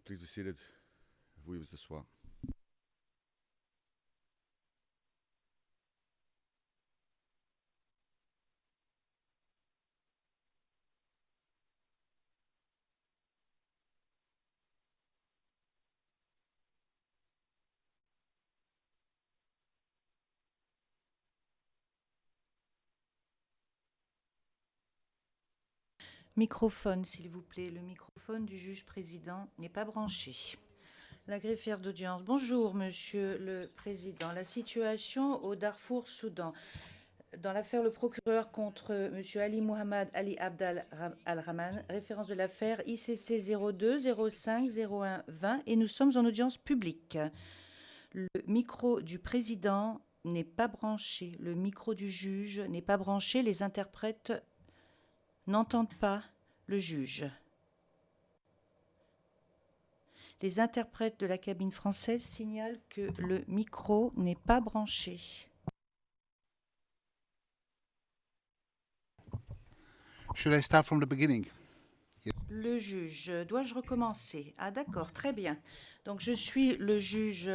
Please be seated. Veuillez vous asseoir. Microphone, s'il vous plaît. Le microphone du juge-président n'est pas branché. La greffière d'audience. Bonjour, Monsieur le Président. La situation au Darfour, Soudan. Dans l'affaire Le procureur contre M. Ali Mohamed Ali Abdal Al-Rahman, référence de l'affaire ICC 02 05 01 20, et nous sommes en audience publique. Le micro du président n'est pas branché. Le micro du juge n'est pas branché. Les interprètes n'entendent pas le juge. Les interprètes de la cabine française signalent que le micro n'est pas branché. Should I start from the beginning? Yes. Le juge, dois-je recommencer? Ah d'accord, très bien. Donc je suis le juge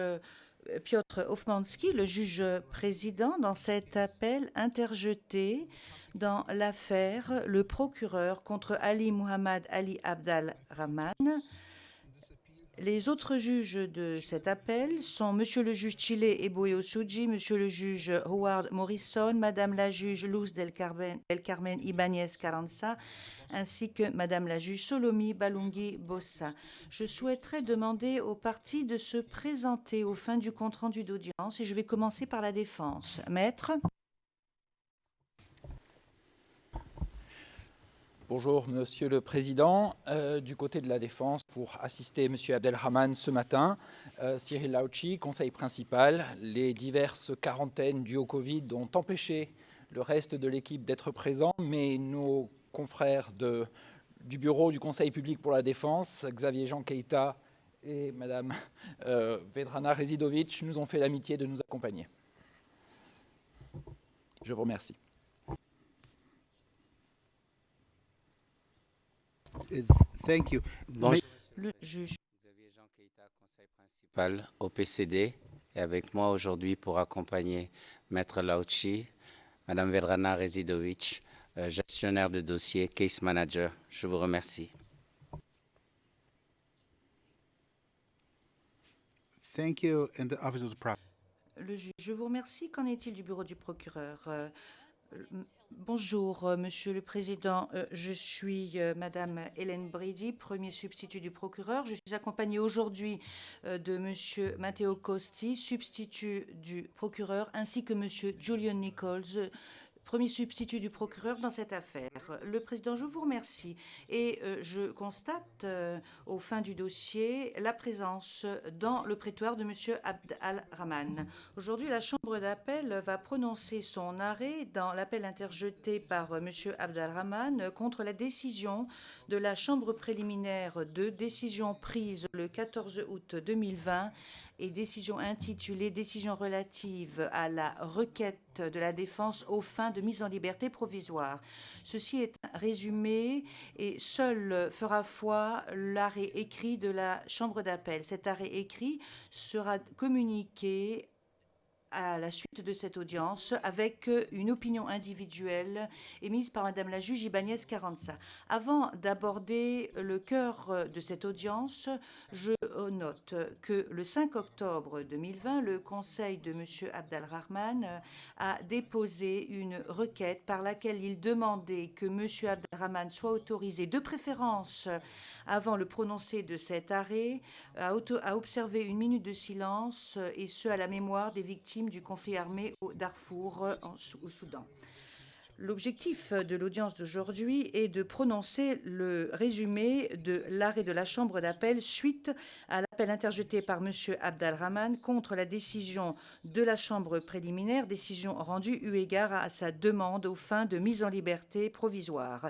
Piotr Hofmanski, le juge président dans cet appel interjeté dans l'affaire Le procureur contre Ali Mohamed Ali Abdal Rahman. Les autres juges de cet appel sont Monsieur le juge Chile Eboe Osuji, Monsieur le juge Howard Morrison, Madame la juge Luz del Carmen Ibáñez Carranza, ainsi que Madame la juge Solomi Balungi Bossa. Je souhaiterais demander aux parties de se présenter aux fins du compte-rendu d'audience et je vais commencer par la défense. Maître. Bonjour, Monsieur le Président. Du côté de la Défense, pour assister Monsieur Abdelrahman ce matin, Cyril Lauchi, conseil principal. Les diverses quarantaines dues au Covid ont empêché le reste de l'équipe d'être présent, mais nos confrères du bureau du Conseil public pour la Défense, Xavier Jean Keita et Madame Vedrana Rezidovic, nous ont fait l'amitié de nous accompagner. Je vous remercie. Thank you. Bonjour. Le juge. Xavier Jean Keita, conseil principal au PCD, et avec moi aujourd'hui pour accompagner Maître Lauchi, Madame Vedrana Rezidovic, gestionnaire de dossier, case manager. Je vous remercie. Thank you. And the office of the prosecutor. Le juge, je vous remercie. Qu'en est-il du bureau du procureur? Bonjour, Monsieur le Président. Je suis Madame Hélène Brady, premier substitut du procureur. Je suis accompagnée aujourd'hui de Monsieur Matteo Costi, substitut du procureur, ainsi que Monsieur Julian Nichols, premier substitut du procureur dans cette affaire. Le Président, je vous remercie et je constate au fin du dossier la présence dans le prétoire de M. Abd al-Rahman. Aujourd'hui, la Chambre d'appel va prononcer son arrêt dans l'appel interjeté par M. Abd al-Rahman contre la décision de la Chambre préliminaire de décision prise le 14 août 2020 et décision intitulée « Décision relative à la requête de la défense aux fins de mise en liberté provisoire ». Ceci est un résumé et seul fera foi l'arrêt écrit de la Chambre d'appel. Cet arrêt écrit sera communiqué à la suite de cette audience avec une opinion individuelle émise par Madame la juge Ibáñez Carranza. Avant d'aborder le cœur de cette audience, je note que le 5 octobre 2020, le Conseil de M. Abd al-Rahman a déposé une requête par laquelle il demandait que M. Abd al-Rahman soit autorisé, de préférence avant le prononcé de cet arrêt, à observer une minute de silence, et ce à la mémoire des victimes du conflit armé au Darfour, au Soudan. L'objectif de l'audience d'aujourd'hui est de prononcer le résumé de l'arrêt de la Chambre d'appel suite à l'appel interjeté par M. Abd al-Rahman contre la décision de la Chambre préliminaire, décision rendue eu égard à sa demande aux fins de mise en liberté provisoire.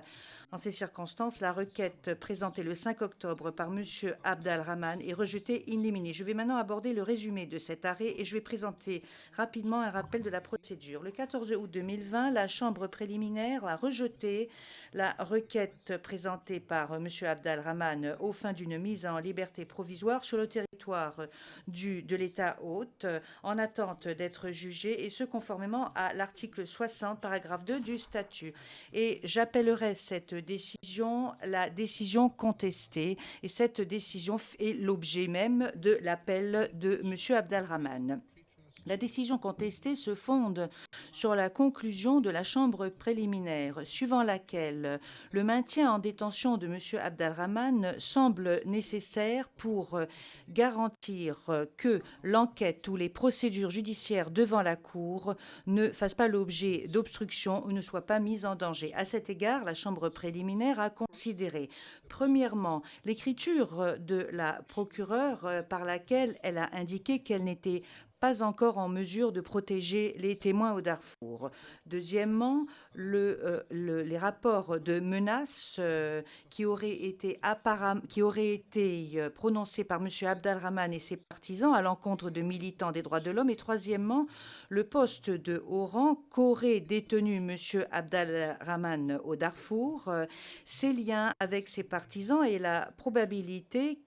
En ces circonstances, la requête présentée le 5 octobre par M. Abd al-Rahman est rejetée in limine. Je vais maintenant aborder le résumé de cet arrêt et je vais présenter rapidement un rappel de la procédure. Le 14 août 2020, la Chambre préliminaire préliminaire a rejeté la requête présentée par M. Abdelrahman aux fins d'une mise en liberté provisoire sur le territoire de l'État hôte en attente d'être jugé, et ce conformément à l'article 60, paragraphe 2 du statut. Et j'appellerai cette décision la décision contestée, et cette décision est l'objet même de l'appel de M. Abdelrahman. La décision contestée se fonde sur la conclusion de la chambre préliminaire, suivant laquelle le maintien en détention de M. Abdelrahman semble nécessaire pour garantir que l'enquête ou les procédures judiciaires devant la Cour ne fassent pas l'objet d'obstruction ou ne soient pas mises en danger. À cet égard, la chambre préliminaire a considéré, premièrement, l'écriture de la procureure par laquelle elle a indiqué qu'elle n'était pas encore en mesure de protéger les témoins au Darfour. Deuxièmement, les rapports de menaces qui auraient été prononcés par M. Abdelrahman et ses partisans à l'encontre de militants des droits de l'homme. Et troisièmement, le poste de haut rang qu'aurait détenu M. Abdelrahman au Darfour, ses liens avec ses partisans et la probabilité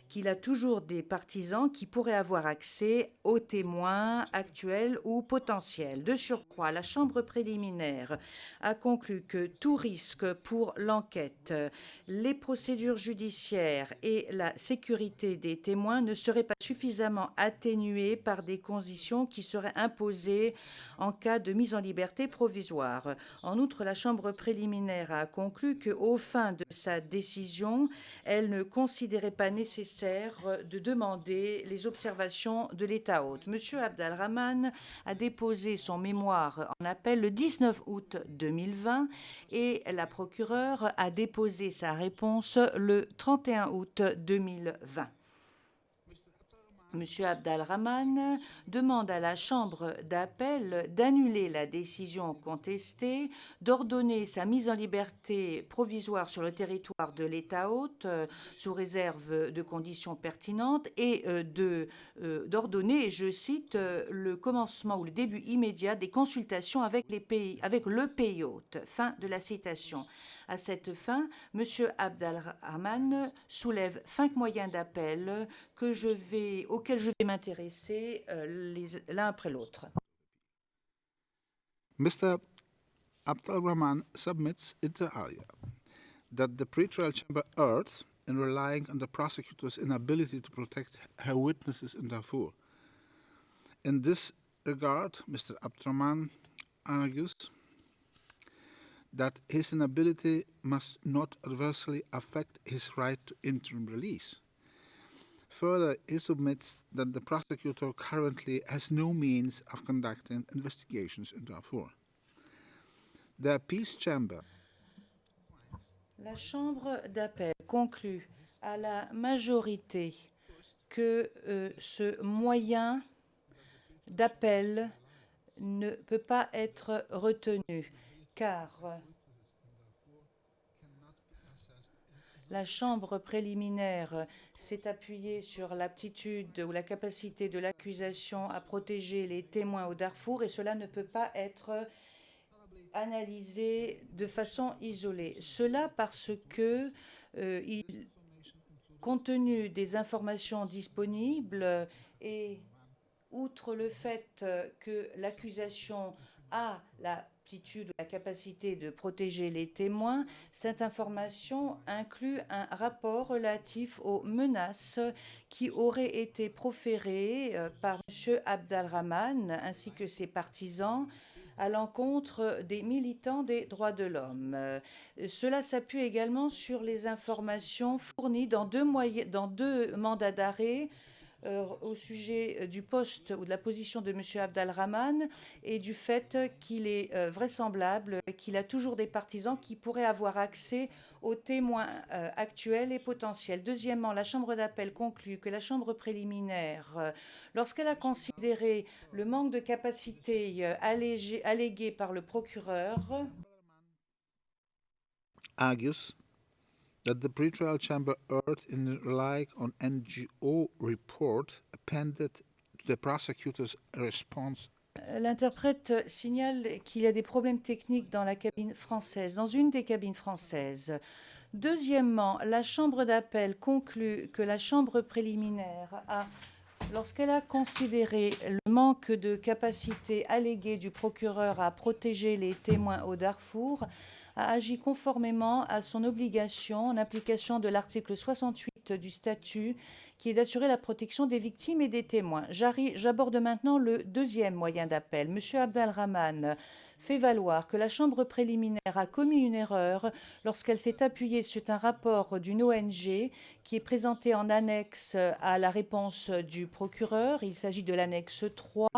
qu'il a toujours des partisans qui pourraient avoir accès aux témoins actuels ou potentiels. De surcroît, la chambre préliminaire a conclu que tout risque pour l'enquête, les procédures judiciaires et la sécurité des témoins ne seraient pas suffisamment atténués par des conditions qui seraient imposées en cas de mise en liberté provisoire. En outre, la chambre préliminaire a conclu qu'aux fins de sa décision, elle ne considérait pas nécessaire de demander les observations de l'État hôte. M. Abdelrahman a déposé son mémoire en appel le 19 août 2020 et la procureure a déposé sa réponse le 31 août 2020. M. Abdelrahman demande à la Chambre d'appel d'annuler la décision contestée, d'ordonner sa mise en liberté provisoire sur le territoire de l'État hôte sous réserve de conditions pertinentes et d'ordonner, je cite, le commencement ou le début immédiat des consultations avec le pays hôte. Fin de la citation. À cette fin, M. Abdelrahman soulève 5 moyens d'appel auxquels je vais m'intéresser l'un après l'autre. Mr. Abdelrahman submits inter alia that the pretrial chamber erred in relying on the prosecutor's inability to protect her witnesses in Darfur. In this regard, Mr. Abdelrahman argues that his inability must not adversely affect his right to interim release. Further, he submits that the prosecutor currently has no means of conducting investigations in Darfur. The Appeals Chamber. La Chambre d'appel conclut à la majorité que ce moyen d'appel ne peut pas être retenu, car la Chambre préliminaire s'est appuyée sur l'aptitude ou la capacité de l'accusation à protéger les témoins au Darfour, et cela ne peut pas être analysé de façon isolée. Cela parce que, compte tenu des informations disponibles et outre le fait que l'accusation a l'aptitude ou la capacité de protéger les témoins, cette information inclut un rapport relatif aux menaces qui auraient été proférées par M. Abdelrahman ainsi que ses partisans à l'encontre des militants des droits de l'homme. Cela s'appuie également sur les informations fournies dans deux mandats d'arrêt au sujet du poste ou de la position de M. Abdelrahman et du fait qu'il est vraisemblable qu'il a toujours des partisans qui pourraient avoir accès aux témoins actuels et potentiels. Deuxièmement, la Chambre d'appel conclut que la Chambre préliminaire, lorsqu'elle a considéré le manque de capacité allégué par le procureur, argues that the pretrial chamber erred in relying on NGO report appended to the prosecutor's response L'interprète signale qu'il y a des problèmes techniques dans la cabine française, dans une des cabines françaises. Deuxièmement, la Chambre d'appel conclut que la Chambre préliminaire a, lorsqu'elle a considéré le manque de capacité alléguée du procureur à protéger les témoins au Darfour, a agi conformément à son obligation en application de l'article 68 du statut qui est d'assurer la protection des victimes et des témoins. J'aborde maintenant le deuxième moyen d'appel. Monsieur Abdelrahman fait valoir que la Chambre préliminaire a commis une erreur lorsqu'elle s'est appuyée sur un rapport d'une ONG qui est présenté en annexe à la réponse du procureur. Il s'agit de l'annexe 3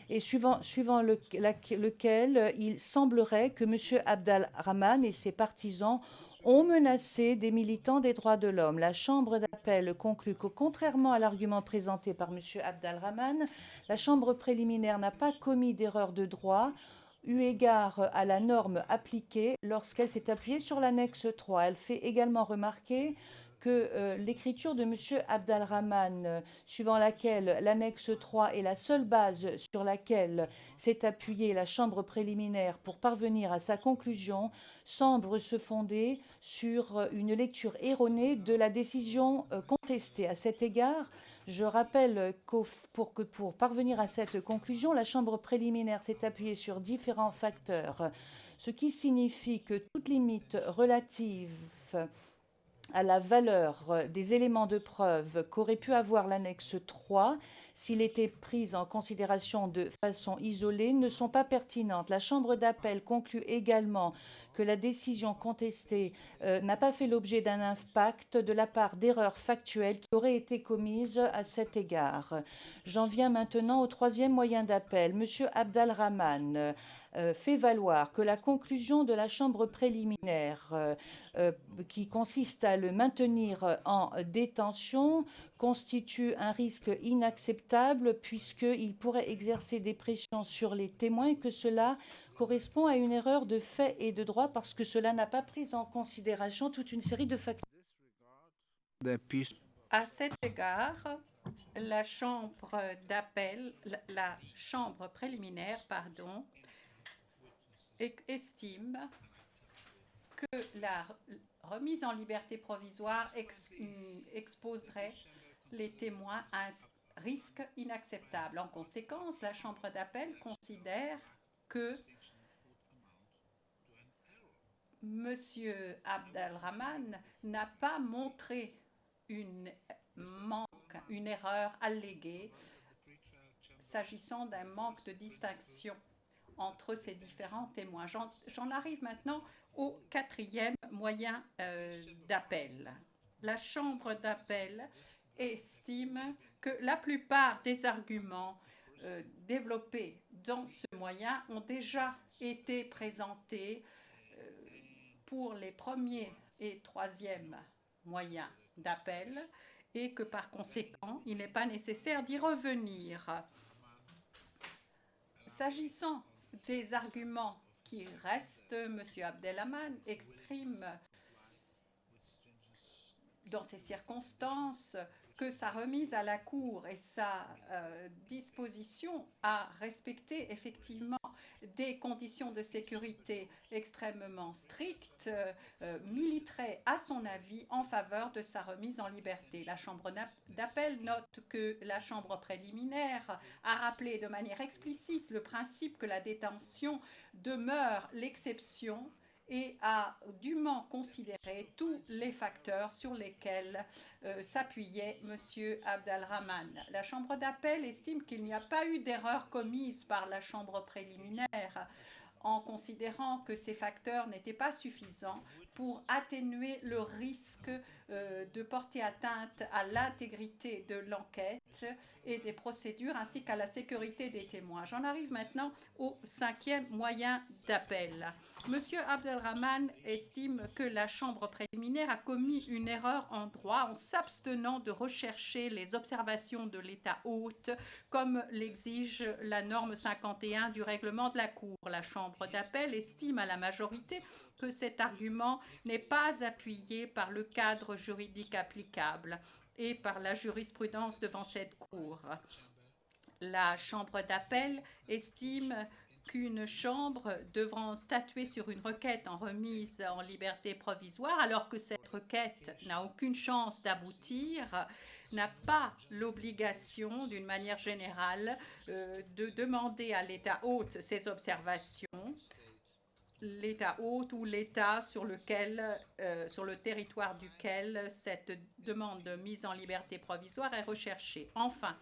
et suivant lequel il semblerait que M. Abdelrahman et ses partisans ont menacé des militants des droits de l'homme. La Chambre d'appel conclut que, contrairement à l'argument présenté par M. Abdelrahman, la Chambre préliminaire n'a pas commis d'erreur de droit eu égard à la norme appliquée lorsqu'elle s'est appuyée sur l'annexe 3. Elle fait également remarquer que l'écriture de M. Abdelrahman, suivant laquelle l'annexe 3 est la seule base sur laquelle s'est appuyée la Chambre préliminaire pour parvenir à sa conclusion, semble se fonder sur une lecture erronée de la décision contestée. À cet égard, je rappelle que pour parvenir à cette conclusion, la Chambre préliminaire s'est appuyée sur différents facteurs, ce qui signifie que toute limite relative à la valeur des éléments de preuve qu'aurait pu avoir l'annexe 3, s'il était pris en considération de façon isolée, ne sont pas pertinentes. La Chambre d'appel conclut également que la décision contestée n'a pas fait l'objet d'un impact de la part d'erreurs factuelles qui auraient été commises à cet égard. J'en viens maintenant au troisième moyen d'appel. Monsieur Abdelrahman fait valoir que la conclusion de la Chambre préliminaire qui consiste à le maintenir en détention constitue un risque inacceptable puisqu'il pourrait exercer des pressions sur les témoins et que cela correspond à une erreur de fait et de droit parce que cela n'a pas pris en considération toute une série de facteurs. À cet égard, la Chambre d'appel, la Chambre préliminaire, estime que la remise en liberté provisoire exposerait les témoins à un risque inacceptable. En conséquence, la Chambre d'appel considère que M. Abdelrahman n'a pas montré une erreur alléguée s'agissant d'un manque de distinction entre ces différents témoins. J'en arrive maintenant au quatrième moyen d'appel. La Chambre d'appel estime que la plupart des arguments développés dans ce moyen ont déjà été présentés pour les premiers et troisièmes moyens d'appel et que par conséquent, il n'est pas nécessaire d'y revenir. S'agissant des arguments qui restent, M. Abdelrahman exprime dans ces circonstances que sa remise à la Cour et sa disposition à respecter effectivement des conditions de sécurité extrêmement strictes militeraient, à son avis, en faveur de sa remise en liberté. La Chambre d'appel note que la Chambre préliminaire a rappelé de manière explicite le principe que la détention demeure l'exception et a dûment considéré tous les facteurs sur lesquels s'appuyait M. Abdelrahman. La Chambre d'appel estime qu'il n'y a pas eu d'erreur commise par la Chambre préliminaire en considérant que ces facteurs n'étaient pas suffisants pour atténuer le risque de porter atteinte à l'intégrité de l'enquête et des procédures ainsi qu'à la sécurité des témoins. J'en arrive maintenant au cinquième moyen d'appel. M. Abdelrahman estime que la Chambre préliminaire a commis une erreur en droit en s'abstenant de rechercher les observations de l'État hôte comme l'exige la norme 51 du règlement de la Cour. La Chambre d'appel estime à la majorité que cet argument n'est pas appuyé par le cadre juridique applicable et par la jurisprudence devant cette Cour. La Chambre d'appel estime qu'une chambre devant statuer sur une requête en remise en liberté provisoire, alors que cette requête n'a aucune chance d'aboutir, n'a pas l'obligation, d'une manière générale, de demander à l'État hôte ses observations, l'État hôte ou l'État sur le territoire duquel cette demande de mise en liberté provisoire est recherchée. Enfin,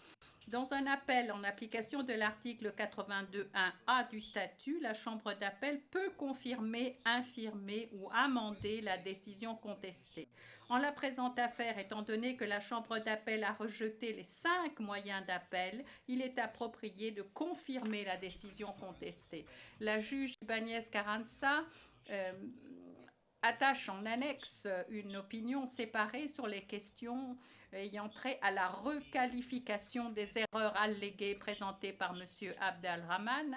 dans un appel en application de l'article 82.1a du statut, la Chambre d'appel peut confirmer, infirmer ou amender la décision contestée. En la présente affaire, étant donné que la Chambre d'appel a rejeté les 5 moyens d'appel, il est approprié de confirmer la décision contestée. La juge Ibáñez Carranza attache en annexe une opinion séparée sur les questions ayant trait à la requalification des erreurs alléguées présentées par M. Abdelrahman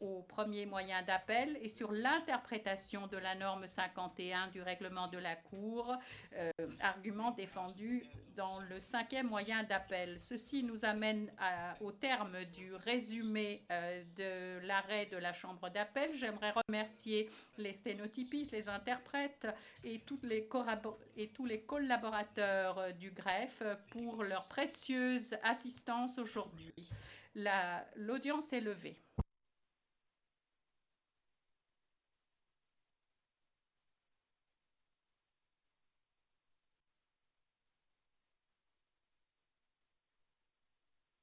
au premier moyen d'appel et sur l'interprétation de la norme 51 du règlement de la Cour, argument défendu dans le 5e moyen d'appel. Ceci nous amène au terme du résumé de l'arrêt de la Chambre d'appel. J'aimerais remercier les sténotypistes, les interprètes et tous les collaborateurs du greffe pour leur précieuse assistance aujourd'hui. L'audience est levée.